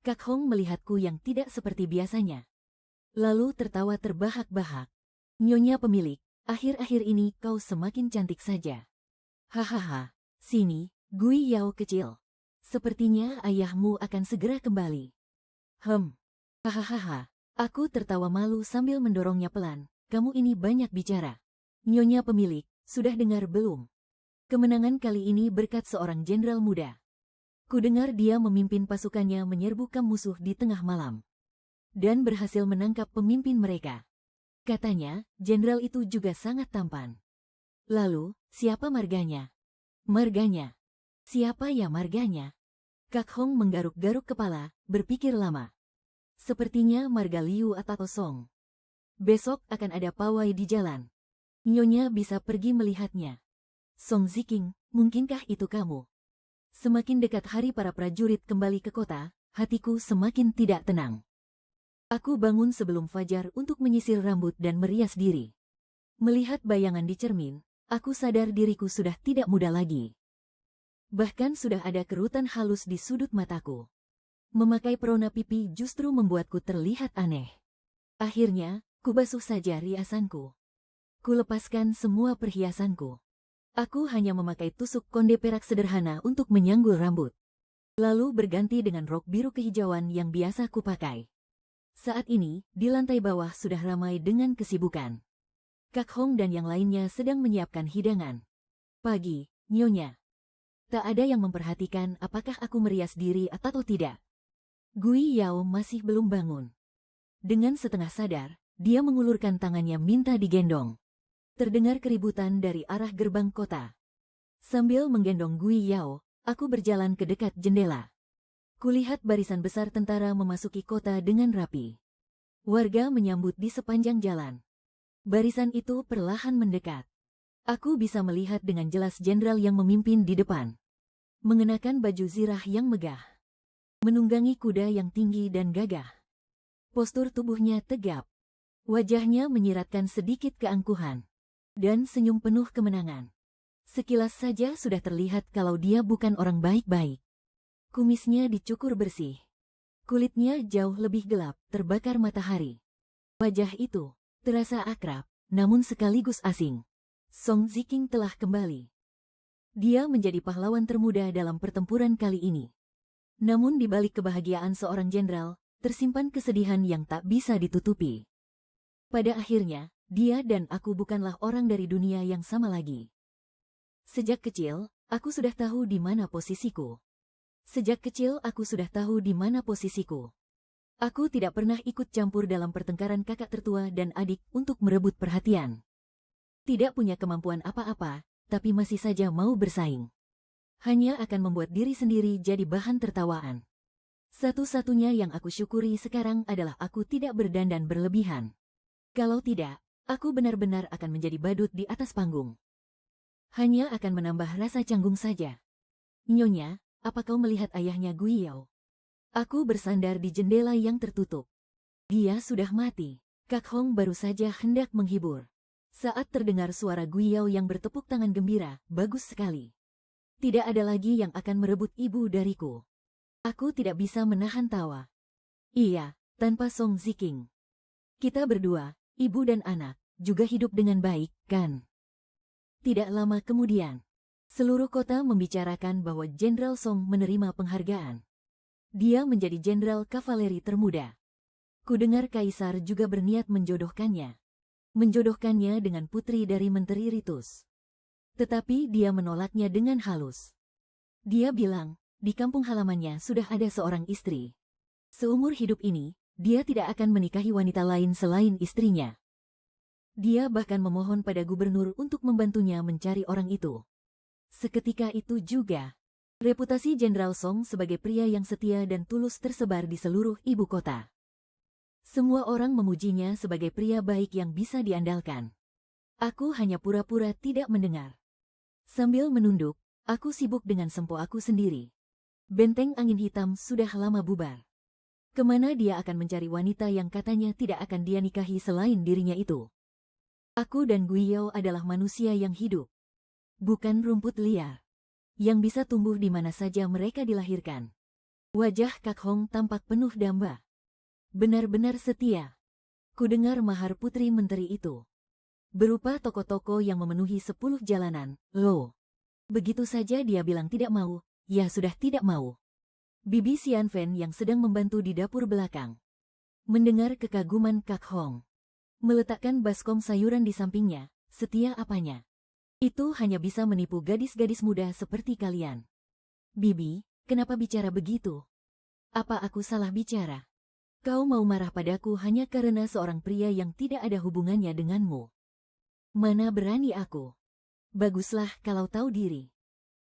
Kak Hong melihatku yang tidak seperti biasanya. Lalu tertawa terbahak-bahak. Nyonya pemilik, akhir-akhir ini kau semakin cantik saja. Hahaha, sini, Gui Yao kecil. Sepertinya ayahmu akan segera kembali. Hahaha, aku tertawa malu sambil mendorongnya pelan. Kamu ini banyak bicara. Nyonya pemilik, sudah dengar belum? Kemenangan kali ini berkat seorang jenderal muda. Kudengar dia memimpin pasukannya menyerbu kamp musuh di tengah malam. Dan berhasil menangkap pemimpin mereka. Katanya, jenderal itu juga sangat tampan. Lalu, siapa marganya? Marganya? Siapa ya marganya? Kak Hong menggaruk-garuk kepala, berpikir lama. Sepertinya marga Liu atau Song. Besok akan ada pawai di jalan. Nyonya bisa pergi melihatnya. Song Ziking, mungkinkah itu kamu? Semakin dekat hari para prajurit kembali ke kota, hatiku semakin tidak tenang. Aku bangun sebelum fajar untuk menyisir rambut dan merias diri. Melihat bayangan di cermin, aku sadar diriku sudah tidak muda lagi. Bahkan sudah ada kerutan halus di sudut mataku. Memakai perona pipi justru membuatku terlihat aneh. Akhirnya, kubasuh saja riasanku. Kulepaskan semua perhiasanku. Aku hanya memakai tusuk konde perak sederhana untuk menyanggul rambut. Lalu berganti dengan rok biru kehijauan yang biasa kupakai. Saat ini, di lantai bawah sudah ramai dengan kesibukan. Kak Hong dan yang lainnya sedang menyiapkan hidangan. Pagi, Nyonya. Tak ada yang memperhatikan apakah aku merias diri atau tidak. Gui Yao masih belum bangun. Dengan setengah sadar, dia mengulurkan tangannya minta digendong. Terdengar keributan dari arah gerbang kota. Sambil menggendong Gui Yao, aku berjalan ke dekat jendela. Kulihat barisan besar tentara memasuki kota dengan rapi. Warga menyambut di sepanjang jalan. Barisan itu perlahan mendekat. Aku bisa melihat dengan jelas jenderal yang memimpin di depan. Mengenakan baju zirah yang megah. Menunggangi kuda yang tinggi dan gagah. Postur tubuhnya tegap. Wajahnya menyiratkan sedikit keangkuhan. Dan senyum penuh kemenangan. Sekilas saja sudah terlihat kalau dia bukan orang baik-baik. Kumisnya dicukur bersih. Kulitnya jauh lebih gelap, terbakar matahari. Wajah itu terasa akrab, namun sekaligus asing. Song Ziking telah kembali. Dia menjadi pahlawan termuda dalam pertempuran kali ini. Namun di balik kebahagiaan seorang jenderal, tersimpan kesedihan yang tak bisa ditutupi. Pada akhirnya, dia dan aku bukanlah orang dari dunia yang sama lagi. Sejak kecil, aku sudah tahu di mana posisiku. Aku tidak pernah ikut campur dalam pertengkaran kakak tertua dan adik untuk merebut perhatian. Tidak punya kemampuan apa-apa, tapi masih saja mau bersaing. Hanya akan membuat diri sendiri jadi bahan tertawaan. Satu-satunya yang aku syukuri sekarang adalah aku tidak berdandan berlebihan. Kalau tidak, aku benar-benar akan menjadi badut di atas panggung. Hanya akan menambah rasa canggung saja. Nyonya, apa kau melihat ayahnya Gui Yao? Aku bersandar di jendela yang tertutup. Dia sudah mati. Kak Hong baru saja hendak menghibur. Saat terdengar suara Gui Yao yang bertepuk tangan gembira, bagus sekali. Tidak ada lagi yang akan merebut ibu dariku. Aku tidak bisa menahan tawa. Iya, tanpa Song Ziking. Kita berdua, ibu dan anak, juga hidup dengan baik, kan? Tidak lama kemudian, seluruh kota membicarakan bahwa Jenderal Song menerima penghargaan. Dia menjadi jenderal kavaleri termuda. Kudengar kaisar juga berniat menjodohkannya. Menjodohkannya dengan putri dari Menteri Ritus. Tetapi dia menolaknya dengan halus. Dia bilang, di kampung halamannya sudah ada seorang istri. Seumur hidup ini, dia tidak akan menikahi wanita lain selain istrinya. Dia bahkan memohon pada gubernur untuk membantunya mencari orang itu. Seketika itu juga, reputasi Jenderal Song sebagai pria yang setia dan tulus tersebar di seluruh ibu kota. Semua orang memujinya sebagai pria baik yang bisa diandalkan. Aku hanya pura-pura tidak mendengar. Sambil menunduk, aku sibuk dengan sempo aku sendiri. Benteng angin hitam sudah lama bubar. Kemana dia akan mencari wanita yang katanya tidak akan dia nikahi selain dirinya itu? Aku dan Guiyao adalah manusia yang hidup. Bukan rumput liar. Yang bisa tumbuh di mana saja mereka dilahirkan. Wajah Kak Hong tampak penuh damba. Benar-benar setia. Kudengar mahar putri menteri itu. Berupa toko-toko yang memenuhi 10 jalanan, loh. Begitu saja dia bilang tidak mau, ya sudah tidak mau. Bibi Xianfen yang sedang membantu di dapur belakang. Mendengar kekaguman Kak Hong. Meletakkan baskom sayuran di sampingnya, setia apanya. Itu hanya bisa menipu gadis-gadis muda seperti kalian. Bibi, kenapa bicara begitu? Apa aku salah bicara? Kau mau marah padaku hanya karena seorang pria yang tidak ada hubungannya denganmu. Mana berani aku? Baguslah kalau tahu diri.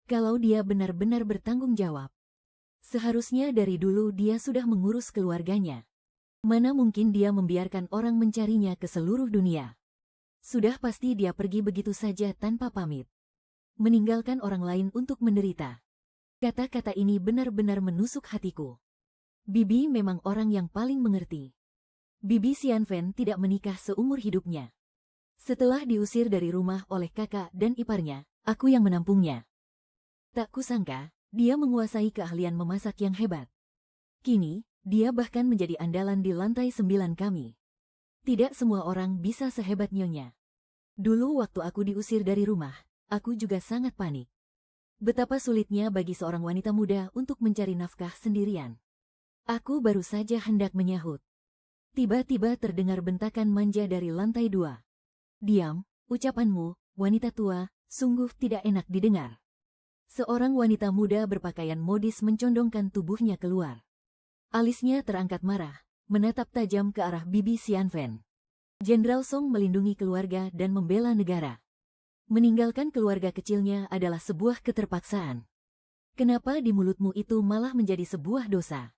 Kalau dia benar-benar bertanggung jawab. Seharusnya dari dulu dia sudah mengurus keluarganya. Mana mungkin dia membiarkan orang mencarinya ke seluruh dunia. Sudah pasti dia pergi begitu saja tanpa pamit. Meninggalkan orang lain untuk menderita. Kata-kata ini benar-benar menusuk hatiku. Bibi memang orang yang paling mengerti. Bibi Xianfen tidak menikah seumur hidupnya. Setelah diusir dari rumah oleh kakak dan iparnya, aku yang menampungnya. Tak kusangka, dia menguasai keahlian memasak yang hebat. Kini, dia bahkan menjadi andalan di lantai 9 kami. Tidak semua orang bisa sehebat nyonya. Dulu waktu aku diusir dari rumah, aku juga sangat panik. Betapa sulitnya bagi seorang wanita muda untuk mencari nafkah sendirian. Aku baru saja hendak menyahut. Tiba-tiba terdengar bentakan manja dari lantai 2. Diam, ucapanmu, wanita tua, sungguh tidak enak didengar. Seorang wanita muda berpakaian modis mencondongkan tubuhnya keluar. Alisnya terangkat marah, menatap tajam ke arah Bibi Xianfen. Jenderal Song melindungi keluarga dan membela negara. Meninggalkan keluarga kecilnya adalah sebuah keterpaksaan. Kenapa di mulutmu itu malah menjadi sebuah dosa?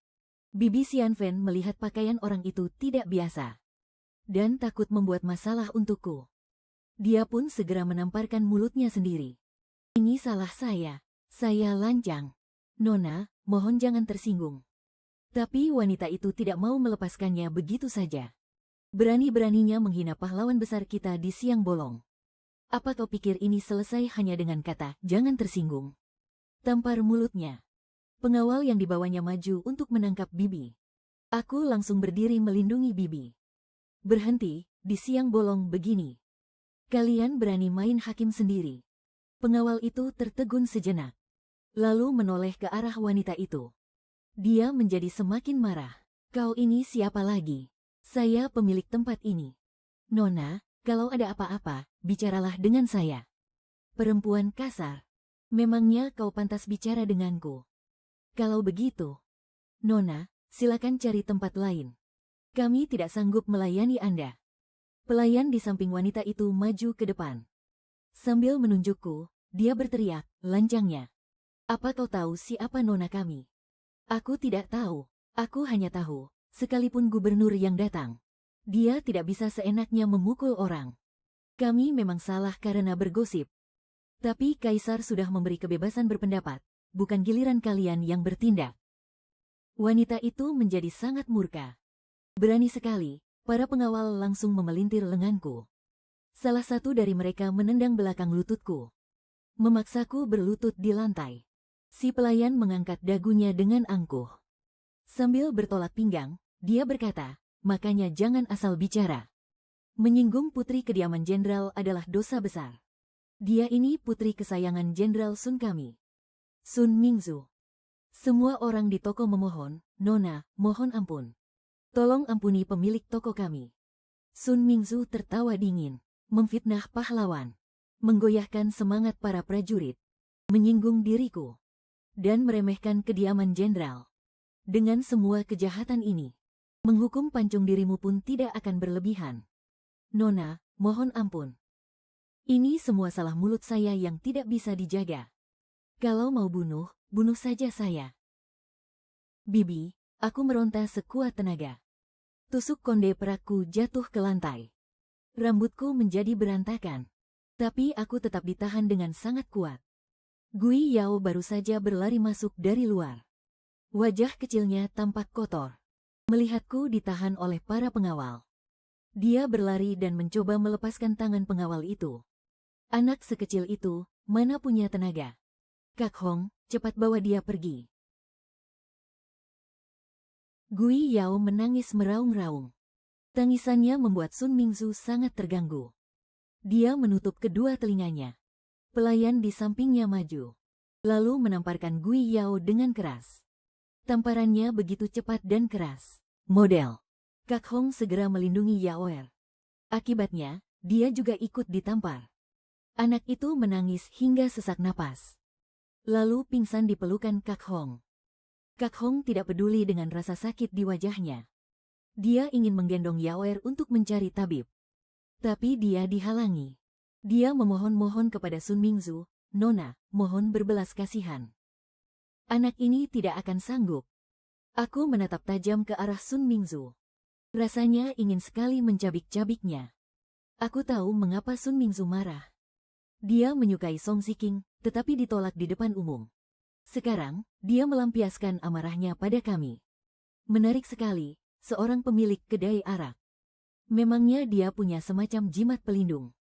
Bibi Xianfen melihat pakaian orang itu tidak biasa. Dan takut membuat masalah untukku. Dia pun segera menamparkan mulutnya sendiri. Ini salah saya lancang. Nona, mohon jangan tersinggung. Tapi wanita itu tidak mau melepaskannya begitu saja. Berani-beraninya menghina pahlawan besar kita di siang bolong. Apa kau pikir ini selesai hanya dengan kata, jangan tersinggung? Tampar mulutnya. Pengawal yang dibawanya maju untuk menangkap Bibi. Aku langsung berdiri melindungi Bibi. Berhenti, di siang bolong begini. Kalian berani main hakim sendiri. Pengawal itu tertegun sejenak. Lalu menoleh ke arah wanita itu. Dia menjadi semakin marah. Kau ini siapa lagi? Saya pemilik tempat ini. Nona, kalau ada apa-apa, bicaralah dengan saya. Perempuan kasar. Memangnya kau pantas bicara denganku? Kalau begitu, Nona, silakan cari tempat lain. Kami tidak sanggup melayani Anda. Pelayan di samping wanita itu maju ke depan. Sambil menunjukku, dia berteriak, lancangnya. Apa kau tahu siapa Nona kami? Aku tidak tahu. Aku hanya tahu, sekalipun gubernur yang datang, dia tidak bisa seenaknya memukul orang. Kami memang salah karena bergosip. Tapi Kaisar sudah memberi kebebasan berpendapat, bukan giliran kalian yang bertindak. Wanita itu menjadi sangat murka. Berani sekali, para pengawal langsung memelintir lenganku. Salah satu dari mereka menendang belakang lututku. Memaksaku berlutut di lantai. Si pelayan mengangkat dagunya dengan angkuh. Sambil bertolak pinggang, dia berkata, makanya jangan asal bicara. Menyinggung putri kediaman jenderal adalah dosa besar. Dia ini putri kesayangan Jenderal Sun kami. Sun Mingzu. Semua orang di toko memohon, Nona, mohon ampun. Tolong ampuni pemilik toko kami. Sun Mingzu tertawa dingin, memfitnah pahlawan, menggoyahkan semangat para prajurit, menyinggung diriku, dan meremehkan kediaman jenderal. Dengan semua kejahatan ini, menghukum pancung dirimu pun tidak akan berlebihan. Nona, mohon ampun. Ini semua salah mulut saya yang tidak bisa dijaga. Kalau mau bunuh, bunuh saja saya. Bibi, aku meronta sekuat tenaga. Tusuk konde perakku jatuh ke lantai. Rambutku menjadi berantakan. Tapi aku tetap ditahan dengan sangat kuat. Gui Yao baru saja berlari masuk dari luar. Wajah kecilnya tampak kotor. Melihatku ditahan oleh para pengawal. Dia berlari dan mencoba melepaskan tangan pengawal itu. Anak sekecil itu, mana punya tenaga. Kak Hong, cepat bawa dia pergi. Gui Yao menangis meraung-raung. Tangisannya membuat Sun Mingzu sangat terganggu. Dia menutup kedua telinganya. Pelayan di sampingnya maju. Lalu menamparkan Gui Yao dengan keras. Tamparannya begitu cepat dan keras. Model. Kak Hong segera melindungi Yaoer. Akibatnya, dia juga ikut ditampar. Anak itu menangis hingga sesak napas. Lalu pingsan di pelukan Kak Hong. Kak Hong tidak peduli dengan rasa sakit di wajahnya. Dia ingin menggendong Yaoer untuk mencari tabib. Tapi dia dihalangi. Dia memohon-mohon kepada Sun Mingzu, Nona, mohon berbelas kasihan. Anak ini tidak akan sanggup. Aku menatap tajam ke arah Sun Mingzu. Rasanya ingin sekali mencabik-cabiknya. Aku tahu mengapa Sun Mingzu marah. Dia menyukai Song Ziking, tetapi ditolak di depan umum. Sekarang, dia melampiaskan amarahnya pada kami. Menarik sekali, seorang pemilik kedai arak. Memangnya dia punya semacam jimat pelindung.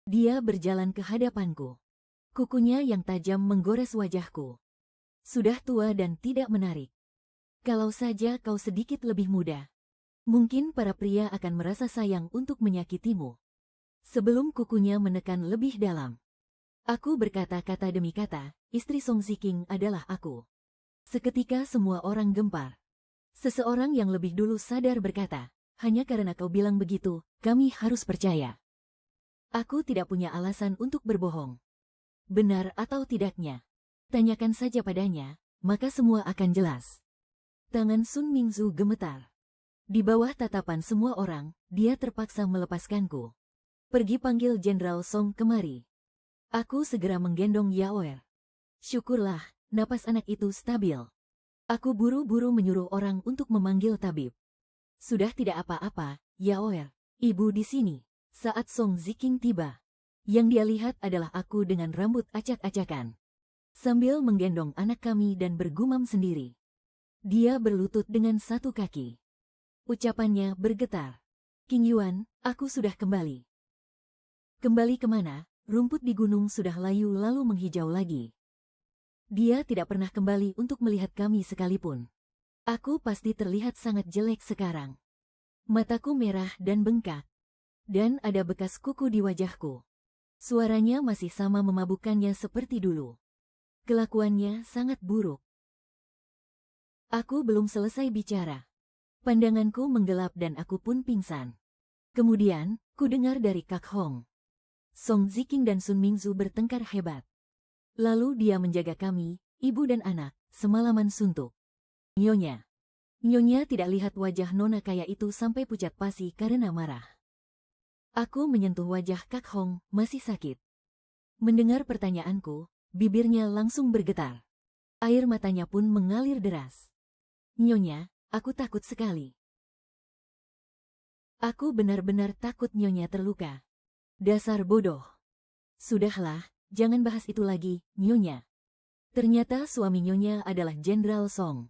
Dia berjalan ke hadapanku. Kukunya yang tajam menggores wajahku. Sudah tua dan tidak menarik. Kalau saja kau sedikit lebih muda, mungkin para pria akan merasa sayang untuk menyakitimu. Sebelum kukunya menekan lebih dalam, aku berkata kata demi kata, istri Song Ziking adalah aku. Seketika semua orang gempar. Seseorang yang lebih dulu sadar berkata, hanya karena kau bilang begitu, kami harus percaya. Aku tidak punya alasan untuk berbohong. Benar atau tidaknya, tanyakan saja padanya, maka semua akan jelas. Tangan Sun Mingzu gemetar. Di bawah tatapan semua orang, dia terpaksa melepaskanku. Pergi panggil Jenderal Song kemari. Aku segera menggendong Yaoer. Syukurlah, napas anak itu stabil. Aku buru-buru menyuruh orang untuk memanggil tabib. Sudah tidak apa-apa, Yaoer. Ibu di sini. Saat Song Ziking tiba, yang dia lihat adalah aku dengan rambut acak-acakan. Sambil menggendong anak kami dan bergumam sendiri. Dia berlutut dengan satu kaki. Ucapannya bergetar. King Yuan, aku sudah kembali. Kembali kemana? Rumput di gunung sudah layu lalu menghijau lagi. Dia tidak pernah kembali untuk melihat kami sekalipun. Aku pasti terlihat sangat jelek sekarang. Mataku merah dan bengkak. Dan ada bekas kuku di wajahku. Suaranya masih sama memabukkannya seperti dulu. Kelakuannya sangat buruk. Aku belum selesai bicara. Pandanganku menggelap dan aku pun pingsan. Kemudian, ku dengar dari Kak Hong. Song Ziking dan Sun Mingzu bertengkar hebat. Lalu dia menjaga kami, ibu dan anak, semalaman suntuk. Nyonya. Nyonya tidak lihat wajah nona kaya itu sampai pucat pasi karena marah. Aku menyentuh wajah Kak Hong, masih sakit. Mendengar pertanyaanku, bibirnya langsung bergetar. Air matanya pun mengalir deras. Nyonya, aku takut sekali. Aku benar-benar takut Nyonya terluka. Dasar bodoh. Sudahlah, jangan bahas itu lagi, Nyonya. Ternyata suami Nyonya adalah Jenderal Song.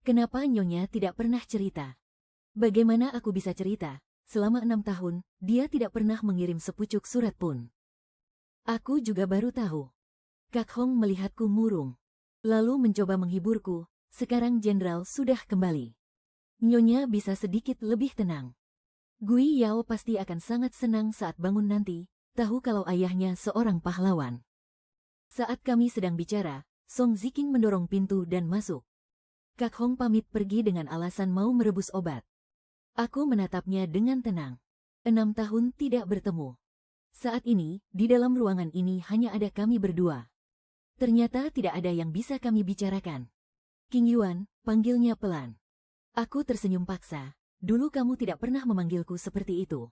Kenapa Nyonya tidak pernah cerita? Bagaimana aku bisa cerita? Selama 6 tahun, dia tidak pernah mengirim sepucuk surat pun. Aku juga baru tahu. Kak Hong melihatku murung. Lalu mencoba menghiburku, sekarang Jenderal sudah kembali. Nyonya bisa sedikit lebih tenang. Gui Yao pasti akan sangat senang saat bangun nanti, tahu kalau ayahnya seorang pahlawan. Saat kami sedang bicara, Song Ziking mendorong pintu dan masuk. Kak Hong pamit pergi dengan alasan mau merebus obat. Aku menatapnya dengan tenang. 6 tahun tidak bertemu. Saat ini, di dalam ruangan ini hanya ada kami berdua. Ternyata tidak ada yang bisa kami bicarakan. King Yuan, panggilnya pelan. Aku tersenyum paksa. Dulu kamu tidak pernah memanggilku seperti itu.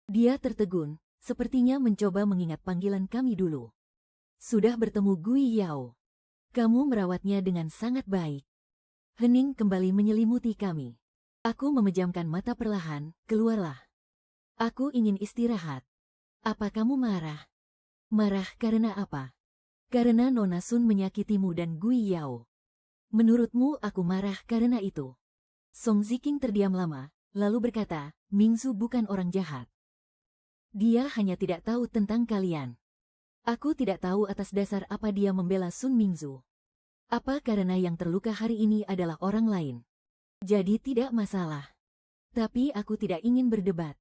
Dia tertegun, sepertinya mencoba mengingat panggilan kami dulu. Sudah bertemu Gui Yao. Kamu merawatnya dengan sangat baik. Hening kembali menyelimuti kami. Aku memejamkan mata perlahan, keluarlah. Aku ingin istirahat. Apa kamu marah? Marah karena apa? Karena Nona Sun menyakitimu dan Gui Yao. Menurutmu aku marah karena itu? Song Ziking terdiam lama, lalu berkata, Mingzu bukan orang jahat. Dia hanya tidak tahu tentang kalian. Aku tidak tahu atas dasar apa dia membela Sun Mingzu. Apa karena yang terluka hari ini adalah orang lain? Jadi tidak masalah. Tapi aku tidak ingin berdebat.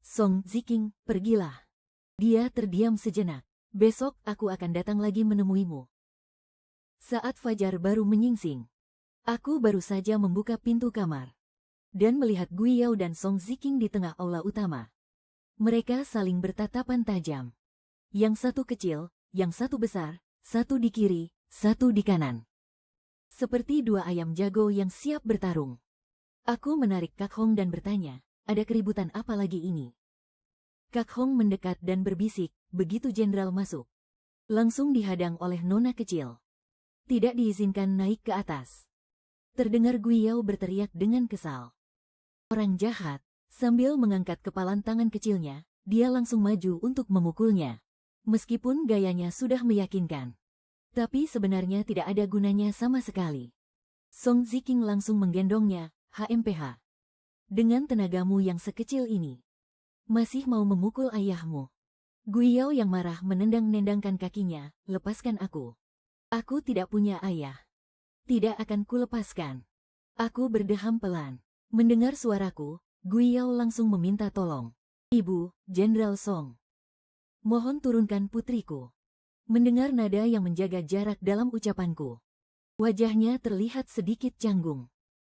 Song Ziking, pergilah. Dia terdiam sejenak. Besok aku akan datang lagi menemuimu. Saat fajar baru menyingsing, aku baru saja membuka pintu kamar dan melihat Gui Yao dan Song Ziking di tengah aula utama. Mereka saling bertatapan tajam. Yang satu kecil, yang satu besar, satu di kiri, satu di kanan. Seperti dua ayam jago yang siap bertarung. Aku menarik Kak Hong dan bertanya, ada keributan apa lagi ini? Kak Hong mendekat dan berbisik, begitu jenderal masuk. Langsung dihadang oleh nona kecil. Tidak diizinkan naik ke atas. Terdengar Gui Yao berteriak dengan kesal. Orang jahat, sambil mengangkat kepalan tangan kecilnya, dia langsung maju untuk memukulnya. Meskipun gayanya sudah meyakinkan. Tapi sebenarnya tidak ada gunanya sama sekali. Song Ziking langsung menggendongnya, HMPH. Dengan tenagamu yang sekecil ini, masih mau memukul ayahmu? Gui Yao yang marah menendang-nendangkan kakinya, lepaskan aku. Aku tidak punya ayah. Tidak akan kulepaskan. Aku berdeham pelan. Mendengar suaraku, Gui Yao langsung meminta tolong. Ibu, Jenderal Song. Mohon turunkan putriku. Mendengar nada yang menjaga jarak dalam ucapanku. Wajahnya terlihat sedikit canggung.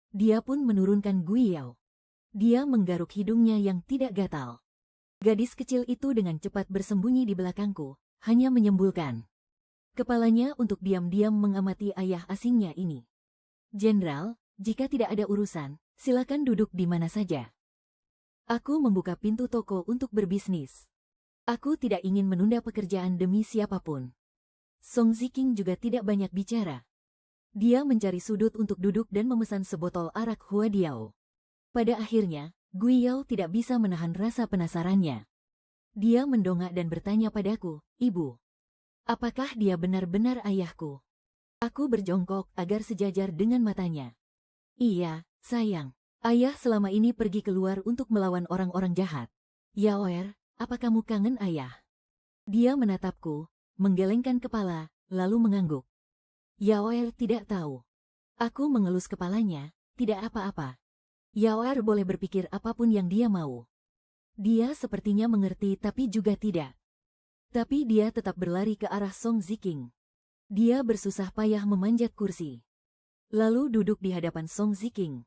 Dia pun menurunkan Gui Yao. Dia menggaruk hidungnya yang tidak gatal. Gadis kecil itu dengan cepat bersembunyi di belakangku, hanya menyembulkan kepalanya untuk diam-diam mengamati ayah asingnya ini. Jenderal, jika tidak ada urusan, silakan duduk di mana saja. Aku membuka pintu toko untuk berbisnis. Aku tidak ingin menunda pekerjaan demi siapapun. Song Ziking juga tidak banyak bicara. Dia mencari sudut untuk duduk dan memesan sebotol arak Huadiao. Pada akhirnya, Gui Yao tidak bisa menahan rasa penasarannya. Dia mendongak dan bertanya padaku, Ibu, apakah dia benar-benar ayahku? Aku berjongkok agar sejajar dengan matanya. Iya, sayang. Ayah selama ini pergi keluar untuk melawan orang-orang jahat. Yaoer, apa kamu kangen ayah? Dia menatapku, menggelengkan kepala, lalu mengangguk. Yaoer tidak tahu. Aku mengelus kepalanya, tidak apa-apa. Yaoer boleh berpikir apapun yang dia mau. Dia sepertinya mengerti tapi juga tidak. Tapi dia tetap berlari ke arah Song Ziking. Dia bersusah payah memanjat kursi. Lalu duduk di hadapan Song Ziking.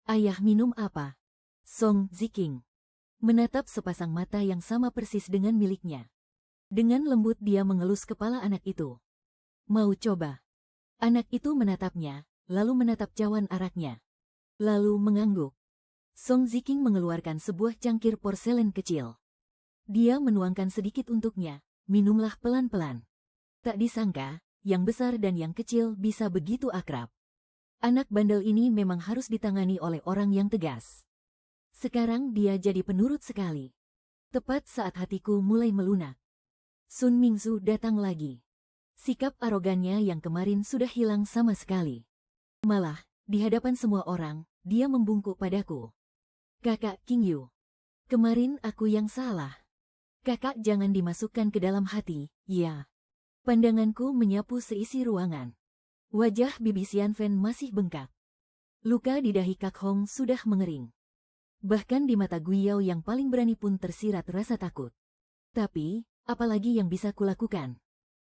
Ayah minum apa? Song Ziking menatap sepasang mata yang sama persis dengan miliknya. Dengan lembut dia mengelus kepala anak itu. Mau coba? Anak itu menatapnya, lalu menatap cawan araknya. Lalu mengangguk. Song Ziking mengeluarkan sebuah cangkir porselen kecil. Dia menuangkan sedikit untuknya, minumlah pelan-pelan. Tak disangka, yang besar dan yang kecil bisa begitu akrab. Anak bandel ini memang harus ditangani oleh orang yang tegas. Sekarang dia jadi penurut sekali. Tepat saat hatiku mulai melunak. Sun Mingzu datang lagi. Sikap arogannya yang kemarin sudah hilang sama sekali. Malah, di hadapan semua orang, dia membungkuk padaku. Kakak King Yu. Kemarin aku yang salah. Kakak jangan dimasukkan ke dalam hati, ya. Pandanganku menyapu seisi ruangan. Wajah bibi Xian Fen masih bengkak. Luka di dahi Kak Hong sudah mengering. Bahkan di mata Gui Yao yang paling berani pun tersirat rasa takut. Tapi, apalagi yang bisa kulakukan?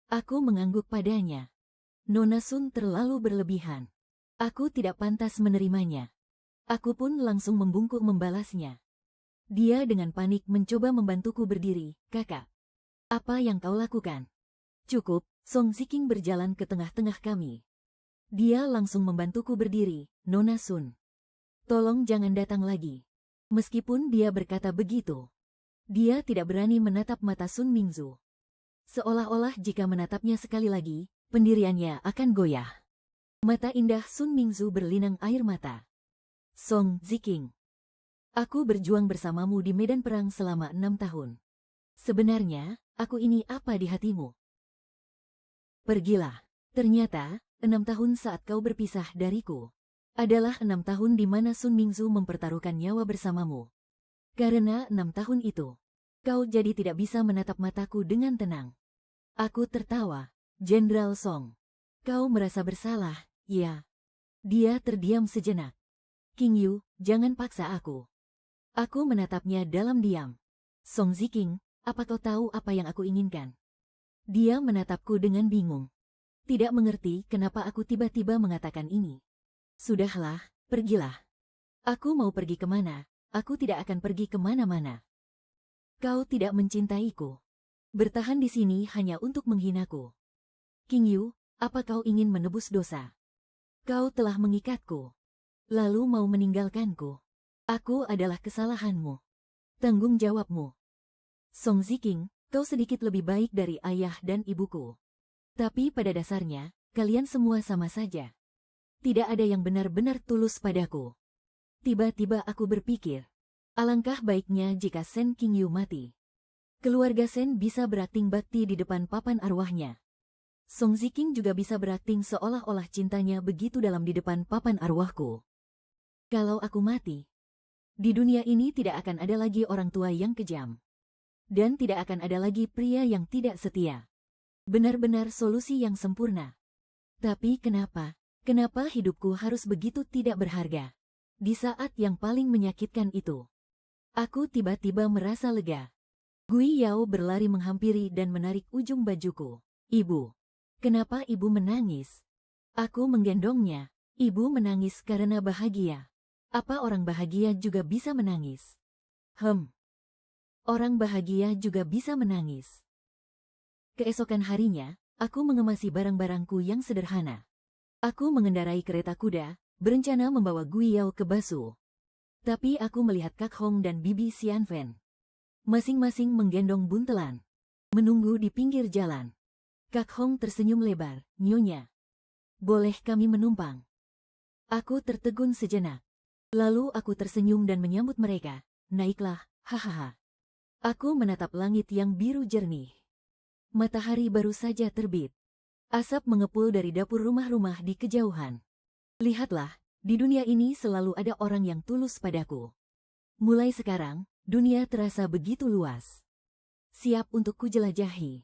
Aku mengangguk padanya. Nona Sun terlalu berlebihan. Aku tidak pantas menerimanya. Aku pun langsung membungkuk membalasnya. Dia dengan panik mencoba membantuku berdiri. Kakak, apa yang kau lakukan? Cukup, Song Ziking berjalan ke tengah-tengah kami. Dia langsung membantuku berdiri. Nona Sun, tolong jangan datang lagi. Meskipun dia berkata begitu, dia tidak berani menatap mata Sun Mingzu. Seolah-olah jika menatapnya sekali lagi, pendiriannya akan goyah. Mata indah Sun Mingzu berlinang air mata. Song Ziking, aku berjuang bersamamu di medan perang selama 6 tahun. Sebenarnya, aku ini apa di hatimu? Pergilah. Ternyata, 6 tahun saat kau berpisah dariku adalah 6 tahun di mana Sun Mingzu mempertaruhkan nyawa bersamamu. Karena 6 tahun itu, kau jadi tidak bisa menatap mataku dengan tenang. Aku tertawa. Jenderal Song, kau merasa bersalah, ya? Dia terdiam sejenak. King Yu, jangan paksa aku. Aku menatapnya dalam diam. Song Ziking, apa kau tahu apa yang aku inginkan? Dia menatapku dengan bingung. Tidak mengerti kenapa aku tiba-tiba mengatakan ini. Sudahlah, pergilah. Aku mau pergi kemana? Aku tidak akan pergi kemana-mana. Kau tidak mencintaiku. Bertahan di sini hanya untuk menghinaku. King Yu, apa kau ingin menebus dosa? Kau telah mengikatku, lalu mau meninggalkanku. Aku adalah kesalahanmu. Tanggung jawabmu. Song Ziking, kau sedikit lebih baik dari ayah dan ibuku. Tapi pada dasarnya, kalian semua sama saja. Tidak ada yang benar-benar tulus padaku. Tiba-tiba aku berpikir, alangkah baiknya jika Sen King Yu mati. Keluarga Sen bisa berakting bakti di depan papan arwahnya. Song Ziking juga bisa berakting seolah-olah cintanya begitu dalam di depan papan arwahku. Kalau aku mati, di dunia ini tidak akan ada lagi orang tua yang kejam. Dan tidak akan ada lagi pria yang tidak setia. Benar-benar solusi yang sempurna. Tapi kenapa? Kenapa hidupku harus begitu tidak berharga? Di saat yang paling menyakitkan itu, aku tiba-tiba merasa lega. Gui Yao berlari menghampiri dan menarik ujung bajuku. Ibu, kenapa ibu menangis? Aku menggendongnya. Ibu menangis karena bahagia. Apa orang bahagia juga bisa menangis? Orang bahagia juga bisa menangis. Keesokan harinya, aku mengemasi barang-barangku yang sederhana. Aku mengendarai kereta kuda, berencana membawa Gui Yao ke Basu. Tapi aku melihat Kak Hong dan Bibi Xianfen. Masing-masing menggendong buntelan. Menunggu di pinggir jalan. Kak Hong tersenyum lebar. Nyonya, boleh kami menumpang? Aku tertegun sejenak. Lalu aku tersenyum dan menyambut mereka. Naiklah, hahaha. Aku menatap langit yang biru jernih. Matahari baru saja terbit. Asap mengepul dari dapur rumah-rumah di kejauhan. Lihatlah, di dunia ini selalu ada orang yang tulus padaku. Mulai sekarang, dunia terasa begitu luas. Siap untuk kujelajahi.